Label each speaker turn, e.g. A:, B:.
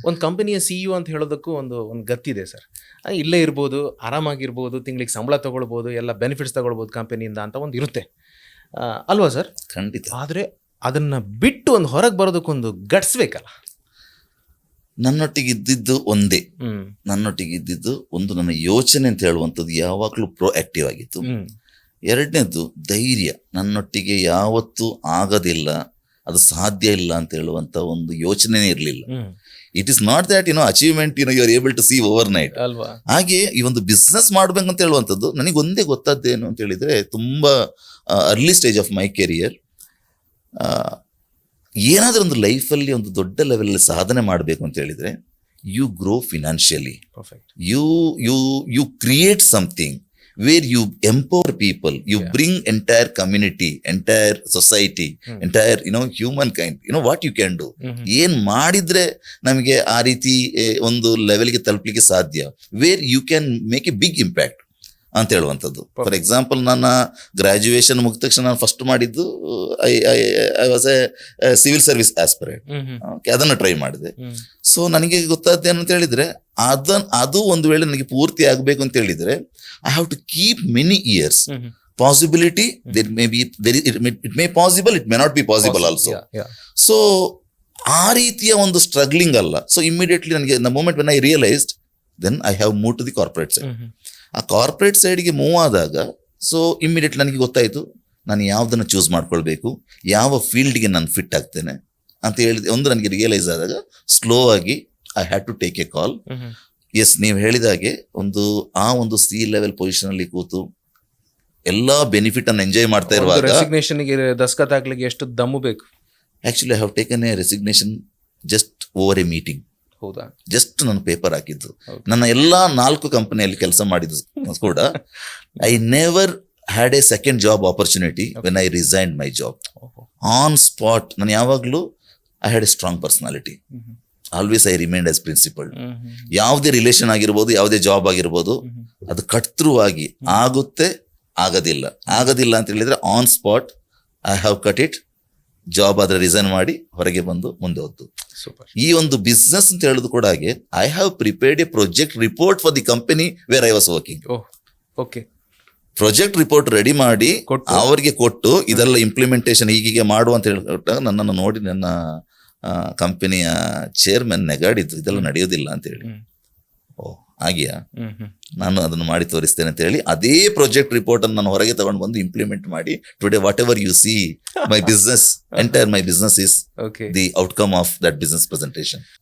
A: ಒಂದು ಕಂಪನಿಯ CEO ಅಂತ ಹೇಳೋದಕ್ಕೂ ಒಂದು ಗತ್ತಿದೆ ಸರ್. ಇಲ್ಲೇ ಇರ್ಬೋದು, ಆರಾಮಾಗಿರ್ಬೋದು, ತಿಂಗಳಿಗೆ ಸಂಬಳ ತೊಗೊಳ್ಬೋದು, ಎಲ್ಲ ಬೆನಿಫಿಟ್ಸ್ ತೊಗೊಳ್ಬೋದು ಕಂಪನಿಯಿಂದ ಅಂತ ಒಂದು ಇರುತ್ತೆ ಅಲ್ವಾ ಸರ್?
B: ಖಂಡಿತ.
A: ಆದರೆ ಅದನ್ನು ಬಿಟ್ಟು ಒಂದು ಹೊರಗೆ ಬರೋದಕ್ಕೊಂದು ಗಟ್ಸ್ ಬೇಕಲ್ಲ.
B: ನನ್ನೊಟ್ಟಿಗೆ ಇದ್ದಿದ್ದು ಒಂದೇ, ನನ್ನೊಟ್ಟಿಗೆ ಇದ್ದಿದ್ದು ಒಂದು ನನ್ನ ಯೋಚನೆ ಅಂತ ಹೇಳುವಂಥದ್ದು ಯಾವಾಗಲೂ ಪ್ರೊಆಕ್ಟಿವ್ ಆಗಿತ್ತು. ಎರಡನೇದು ಧೈರ್ಯ. ನನ್ನೊಟ್ಟಿಗೆ ಯಾವತ್ತೂ ಆಗೋದಿಲ್ಲ, ಅದು ಸಾಧ್ಯ ಇಲ್ಲ ಅಂತ ಹೇಳುವಂಥ ಒಂದು ಯೋಚನೆನೇ ಇರಲಿಲ್ಲ. It is not that achievement you are able to see overnight
A: ಅಲ್ವಾ.
B: ಹಾಗೆ ಈ ಒಂದು ಬಿಸ್ನೆಸ್ ಮಾಡ್ಬೇಕಂತ ಹೇಳುವಂಥದ್ದು ನನಗೆ ಒಂದೇ ಗೊತ್ತಾದ್ದೇನು ಅಂತ ಹೇಳಿದ್ರೆ, ತುಂಬ early stage of my career, ಏನಾದರೂ ಒಂದು ಲೈಫಲ್ಲಿ ಒಂದು ದೊಡ್ಡ ಲೆವೆಲಲ್ಲಿ ಸಾಧನೆ ಮಾಡಬೇಕು ಅಂತ ಹೇಳಿದ್ರೆ, you grow financially, you create something where you empower people, you bring entire community, entire society, entire humankind, what you can do. ಏನ್ ಮಾಡಿದ್ರೆ ನಮಗೆ ಆ ರೀತಿ ಒಂದು ಲೆವೆಲ್ಗೆ ತಲುಪಲಿಕ್ಕೆ ಸಾಧ್ಯ, where you can make a big impact ಅಂತ ಹೇಳುವಂಥದ್ದು. ಫಾರ್ ಎಕ್ಸಾಂಪಲ್, ನನ್ನ ಗ್ರಾಜ್ಯುಯೇಷನ್ ಮುಗಿದ ತಕ್ಷಣ ನಾನು ಫಸ್ಟ್ ಮಾಡಿದ್ದು I was A civil service aspirant. ಅದನ್ನು ಟ್ರೈ ಮಾಡಿದೆ. ಸೊ ನನಗೆ ಗೊತ್ತಾದ್ದೇನು ಅಂತ ಹೇಳಿದ್ರೆ, ಅದು ಒಂದು ವೇಳೆ ನನಗೆ ಪೂರ್ತಿ ಆಗಬೇಕು ಅಂತ ಹೇಳಿದ್ರೆ, I have to keep many years. Possibility there may be, it may possible, it may not be possible also. So ಆ ರೀತಿಯ ಒಂದು ಸ್ಟ್ರಗ್ಲಿಂಗ್ ಅಲ್ಲ. ಸೊ ಇಮಿಡಿಯೇಟ್ಲಿ ನನಗೆ the moment when I realised, then I have move to the corporate side. ಆ corporate ಸೈಡ್ಗೆ move ಆದಾಗ, so immediately ನನಗೆ ಗೊತ್ತಾಯಿತು ನಾನು ಯಾವುದನ್ನು ಚೂಸ್ ಮಾಡ್ಕೊಳ್ಬೇಕು, ಯಾವ ಫೀಲ್ಡ್ಗೆ ನಾನು ಫಿಟ್ ಆಗ್ತೇನೆ ಅಂತ ಹೇಳಿದೆ. ಒಂದು ನನಗೆ ರಿಯಲೈಸ್ ಆದಾಗ ಸ್ಲೋ ಆಗಿ I had to take a call. Yes, ನೀವು ಹೇಳಿದ ಹಾಗೆ ಒಂದು ಸಿ ಲೆವೆಲ್ ಪೊಸಿಷನಲ್ಲಿ ಕೂತು ಎಲ್ಲ ಬೆನಿಫಿಟ್ ಅನ್ನು ಎಂಜಾಯ್ ಮಾಡ್ತಾ ಇರುವಾಗ,
A: ರೆಸಿಗ್ನೇಷನ್ಗೆ ದಸ್ಕತ್ ಹಾಕ್ಲಿಕ್ಕೆ ಎಷ್ಟು ದಮ್ಮು ಬೇಕು.
B: Actually I have taken a resignation just over a meeting.
A: ಹೌದಾ?
B: ಜಸ್ಟ್ ನನ್ನ ಪೇಪರ್ ಹಾಕಿದ್ದು. ನನ್ನ ಎಲ್ಲ 4 ಕಂಪನಿಯಲ್ಲಿ ಕೆಲಸ ಮಾಡಿದ್ದು ಕೂಡ I never had a second job opportunity when I resigned my job. On spot ನಾನು ಯಾವಾಗಲೂ I had a strong personality. Always I remind as principle. ಯಾವುದೇ ರಿಲೇಷನ್ ಆಗಿರ್ಬೋದು, ಯಾವುದೇ ಜಾಬ್ ಆಗಿರ್ಬೋದು, ಅದು ಕಟ್ತೃವಾಗಿ ಆಗುತ್ತೆ, ಆಗೋದಿಲ್ಲ ಅಂತ ಹೇಳಿದ್ರೆ on spot I have cut it. Job ಆದ್ರೆ ರಿಸೈನ್ ಮಾಡಿ ಹೊರಗೆ ಬಂದು ಮುಂದೆ ಹೋದ್ದು. ಈ ಒಂದು ಬಿಸ್ನೆಸ್ ಅಂತ ಹೇಳೋದು ಕೂಡ ಹಾಗೆ, I have prepared A project report for the company where I was working. Project report ready ಮಾಡಿ ಅವರಿಗೆ ಕೊಟ್ಟು, ಇದೆಲ್ಲ ಇಂಪ್ಲಿಮೆಂಟೇಷನ್ ಹೀಗೆ ಮಾಡು ಅಂತ ಹೇಳ್ಕೊಟ್ಟಾಗ ನನ್ನನ್ನು ನೋಡಿ ನನ್ನ ಕಂಪನಿಯ ಚೇರ್ಮನ್ ನೆಗಾಡಿದ್ದು, ಇದೆಲ್ಲ ನಡೆಯೋದಿಲ್ಲ ಅಂತ ಹೇಳಿ. ಹಾಗೆಯಾ, ನಾನು ಅದನ್ನು ಮಾಡಿ ತೋರಿಸ್ತೇನೆ ಅಂತ ಹೇಳಿ ಅದೇ ಪ್ರಾಜೆಕ್ಟ್ ರಿಪೋರ್ಟ್ ಅನ್ನು ನಾನು ಹೊರಗೆ ತಗೊಂಡು ಬಂದು ಇಂಪ್ಲಿಮೆಂಟ್ ಮಾಡಿ, today what ever U see my business, entire my business is the outcome of that business presentation.